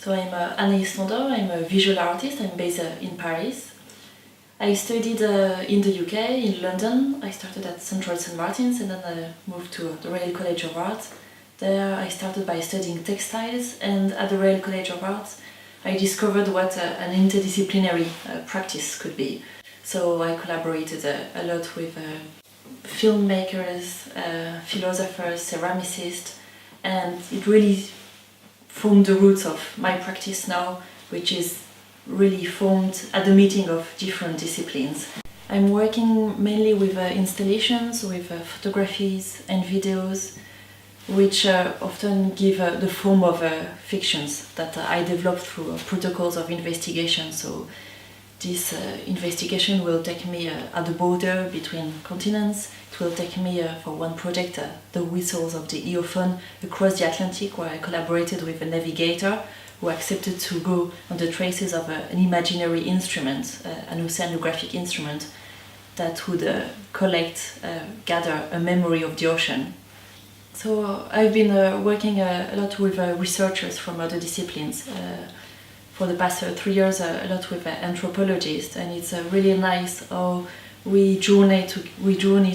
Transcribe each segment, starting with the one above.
So I'm Anaïs Tondor, I'm a visual artist, I'm based in Paris. I studied in the UK, in London. I started at Central St. Martin's and then I moved to the Royal College of Art. There I started by studying textiles, and at the Royal College of Art I discovered what an interdisciplinary practice could be. So I collaborated a lot with filmmakers, philosophers, ceramicists, and it really formed the roots of my practice now, which is really formed at the meeting of different disciplines. I'm working mainly with installations, with photographies and videos, which often give the form of fictions that I develop through protocols of investigation. So this investigation will take me at the border between continents. It will take me for one project, the whistles of the Eophone across the Atlantic, where I collaborated with a navigator who accepted to go on the traces of an imaginary instrument, an oceanographic instrument that would gather a memory of the ocean. So I've been working a lot with researchers from other disciplines. For the past 3 years, a lot with anthropologists, and it's really nice how we journey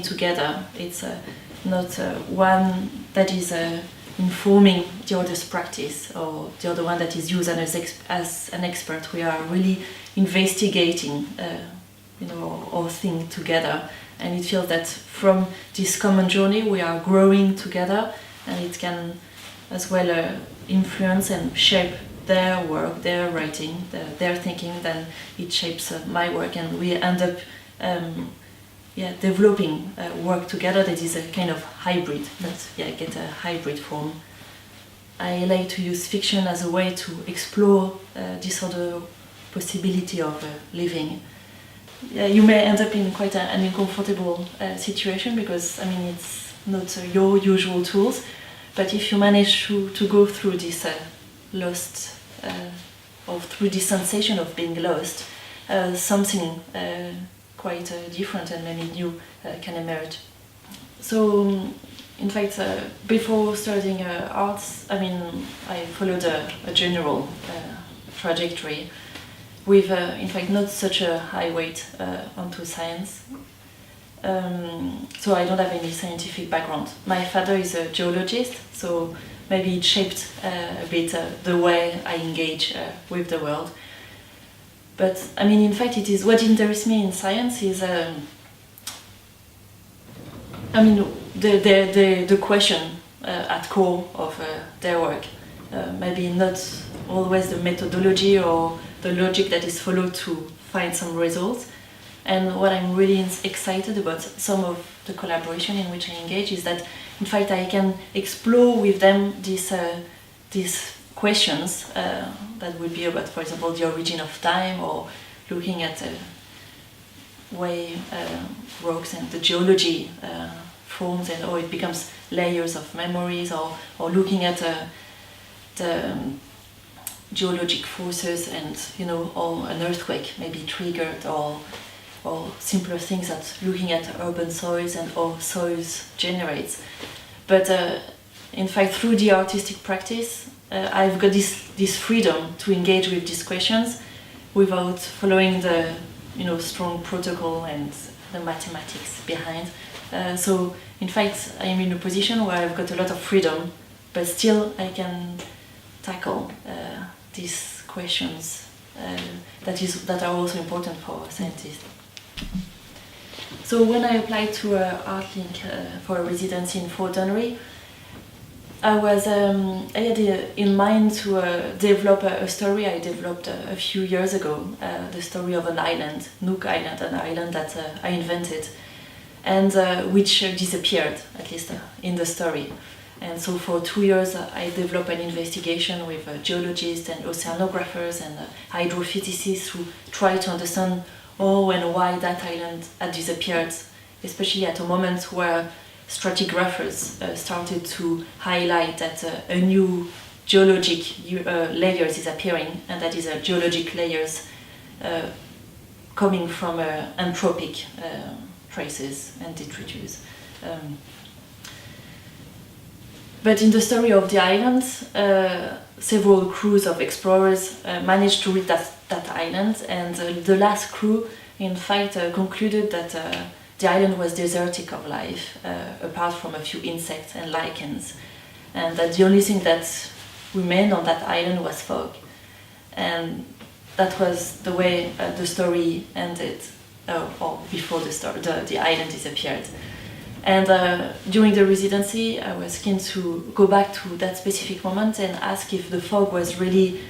together. It's not one that is informing the other's practice or the other one that is used as an expert. We are really investigating our thing together, and it feels that from this common journey we are growing together, and it can as well influence and shape their work, their writing, their thinking. Then it shapes my work, and we end up developing work together that is a kind of hybrid, get a hybrid form. I like to use fiction as a way to explore this other possibility of living. You may end up in quite an uncomfortable situation, because it's not your usual tools, but if you manage to go through this lost, or through this sensation of being lost, something quite different and maybe new can emerge. So, in fact, before studying arts, I followed a general trajectory with, in fact, not such a high weight onto science. So I don't have any scientific background. My father is a geologist, so maybe it shaped a bit the way I engage with the world. But in fact, it is what interests me in science is, the question at core of their work. Maybe not always the methodology or the logic that is followed to find some results. And what I'm really excited about some of the collaboration in which I engage is that, in fact, I can explore with them these questions that would be about, for example, the origin of time, or looking at the way rocks and the geology forms and how it becomes layers of memories, or looking at the geologic forces and how an earthquake may be triggered, or simpler things that looking at urban soils and how soils generates. But in fact, through the artistic practice, I've got this freedom to engage with these questions without following the strong protocol and the mathematics behind. So in fact, I'm in a position where I've got a lot of freedom, but still I can tackle these questions that are also important for scientists. So when I applied to ArtLink for a residency in Fort Henry, I had in mind to develop a story I developed a few years ago, the story of an island, Nook Island, an island that I invented, and which disappeared, at least in the story. And so for 2 years I developed an investigation with geologists and oceanographers and hydrophysicists who try to understand how and why that island had disappeared, especially at a moment where stratigraphers started to highlight that a new geologic layers is appearing, and that is geologic layers coming from anthropic traces and detritus. But in the story of the island, several crews of explorers managed to reach that island, and the last crew, in fact, concluded that the island was desertic of life, apart from a few insects and lichens, and that the only thing that remained on that island was fog. And that was the way the story ended, or before the island disappeared. And during the residency, I was keen to go back to that specific moment and ask if the fog was really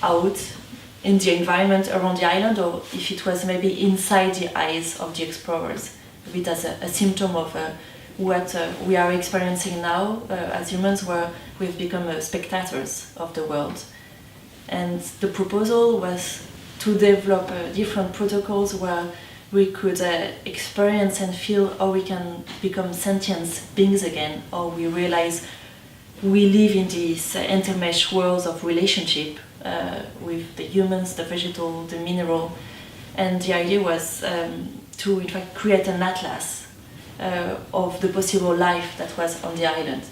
out in the environment around the island, or if it was maybe inside the eyes of the explorers, a bit as a symptom of what we are experiencing now as humans, where we've become spectators of the world. And the proposal was to develop different protocols where we could experience and feel how we can become sentient beings again, or we realize we live in these intermeshed worlds of relationship with the humans, the vegetal, the mineral. And the idea was to in fact create an atlas of the possible life that was on the island.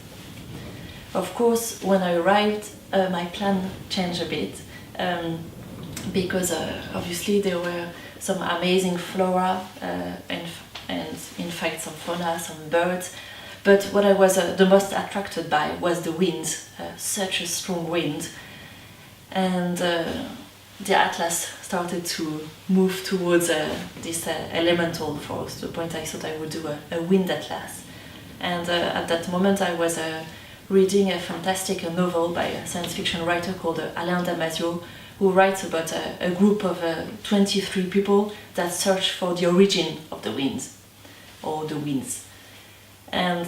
Of course, when I arrived, my plan changed a bit, because obviously there were some amazing flora and in fact some fauna, some birds. But what I was the most attracted by was the wind, such a strong wind. And the atlas started to move towards this elemental force, to the point I thought I would do a wind atlas. And at that moment I was reading a fantastic novel by a science fiction writer called Alain Damasio, who writes about a group of 23 people that search for the origin of the winds, or the winds. And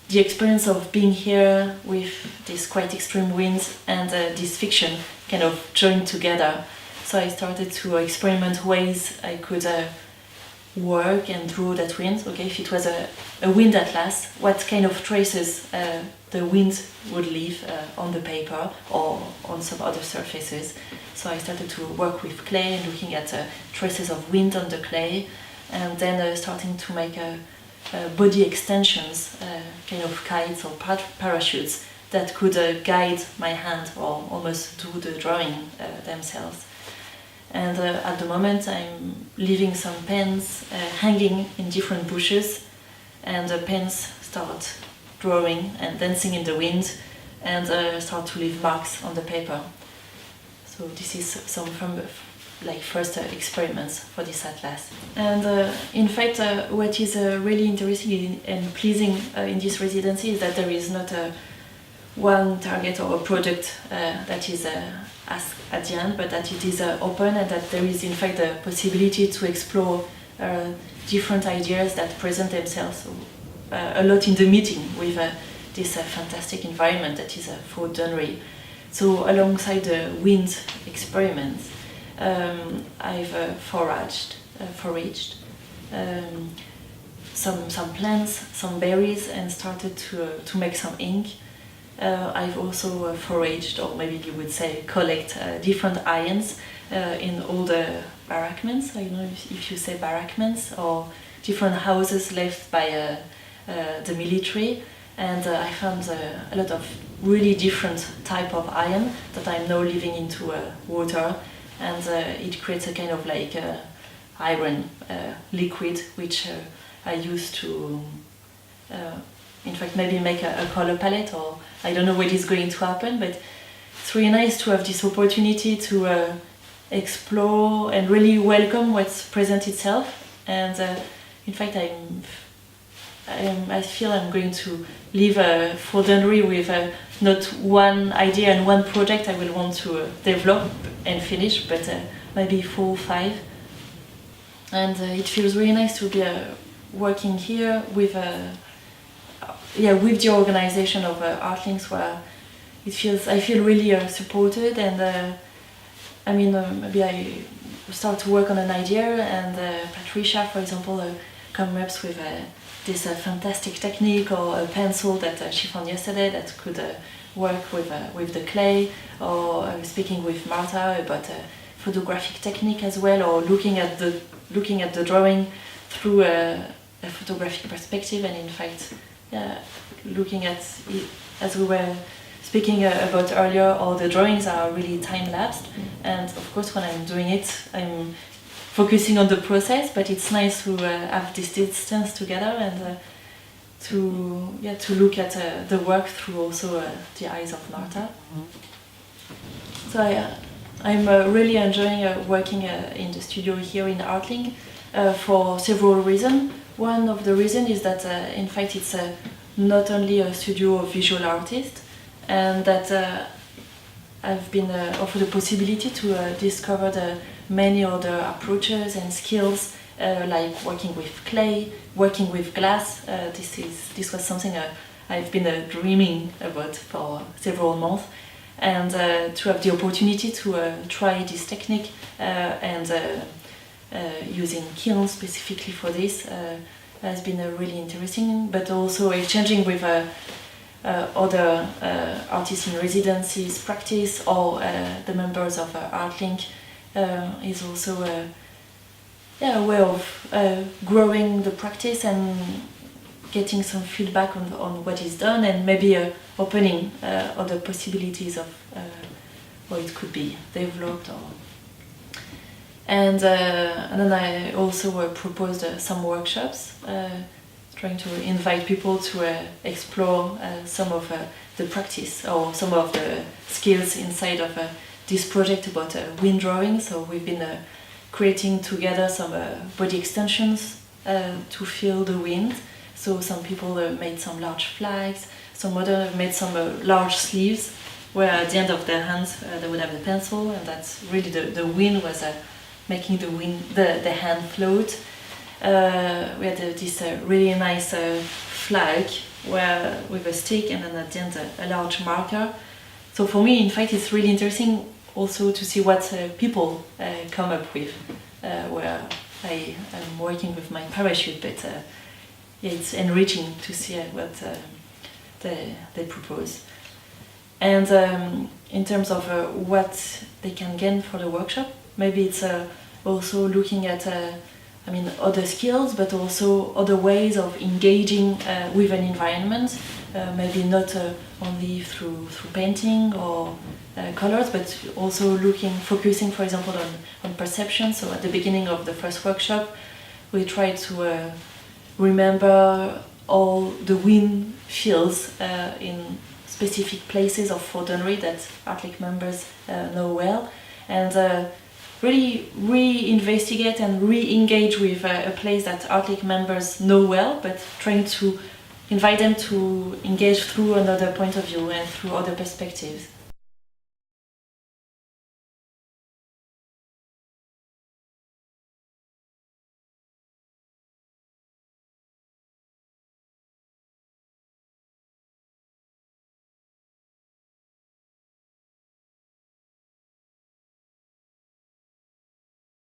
the experience of being here with this quite extreme winds and this fiction kind of joined together. So I started to experiment ways I could work and draw that wind. Okay, if it was a wind atlas, what kind of traces the wind would leave on the paper or on some other surfaces. So I started to work with clay and looking at traces of wind on the clay, and then starting to make body extensions, kind of kites or parachutes that could guide my hand or almost do the drawing themselves. And at the moment I'm leaving some pens hanging in different bushes, and the pens start drawing and dancing in the wind and start to leave marks on the paper. So this is some from like first experiments for this atlas. And in fact what is really interesting and pleasing in this residency is that there is not one target or a product that is asked at the end, but that it is open, and that there is in fact the possibility to explore different ideas that present themselves a lot in the meeting with this fantastic environment that is Fort Dunnery. So alongside the wind experiments, I've foraged some plants, some berries, and started to make some ink. I've also foraged, or maybe you would say collect, different ions in all the barrackments. I don't know if you say barrackments, or different houses left by the military. And I found a lot of really different type of iron that I'm now leaving into water, and it creates a kind of like iron liquid, which I use to in fact maybe make a color palette, or I don't know what is going to happen, but it's really nice to have this opportunity to explore and really welcome what's present itself. And in fact I feel I'm going to leave Fort Dunnery with not one idea and one project I will want to develop and finish, but maybe 4 or 5. And it feels really nice to be working here with with the organization of Artlinks, where I feel really supported, and I mean maybe I start to work on an idea, and Patricia, for example, comes up with this fantastic technique or a pencil that she found yesterday that could work with the clay, or I was speaking with Marta about photographic technique as well, or looking at the drawing through a photographic perspective, and in fact looking at it, as we were speaking about earlier, all the drawings are really time-lapsed, and of course when I'm doing it, I'm focusing on the process, but it's nice to have this distance together and to look at the work through also the eyes of Marta. So I'm really enjoying working in the studio here in Artling for several reasons. One of the reasons is that in fact it's not only a studio of visual artists, and that I've been offered the possibility to discover the many other approaches and skills, like working with clay, working with glass. This was something I've been dreaming about for several months, and to have the opportunity to try this technique and using kilns specifically for this has been really interesting, but also exchanging with other artists in residencies practice, or the members of Artlink is also a way of growing the practice and getting some feedback on what is done, and maybe opening other possibilities of how it could be developed. And then I also proposed some workshops, trying to invite people to explore some of the practice or some of the skills inside of this project about wind drawing. So we've been creating together some body extensions to feel the wind. So some people made some large flags, some others made some large sleeves, where at the end of their hands they would have the pencil, and that's really the wind was making the hand float. We had this really nice flag where with a stick, and then at the end a large marker. So for me, in fact, it's really interesting also to see what people come up with, where I am working with my parachute, but it's enriching to see what they propose. And in terms of what they can gain for the workshop, maybe it's also looking at other skills, but also other ways of engaging with an environment, maybe not only through painting or colors, but also focusing, for example, on perception. So at the beginning of the first workshop, we tried to remember all the wind feels in specific places of Fordonnery that Artlik members know well, and really re-investigate and re-engage with a place that Artlik members know well, but trying to invite them to engage through another point of view and through other perspectives.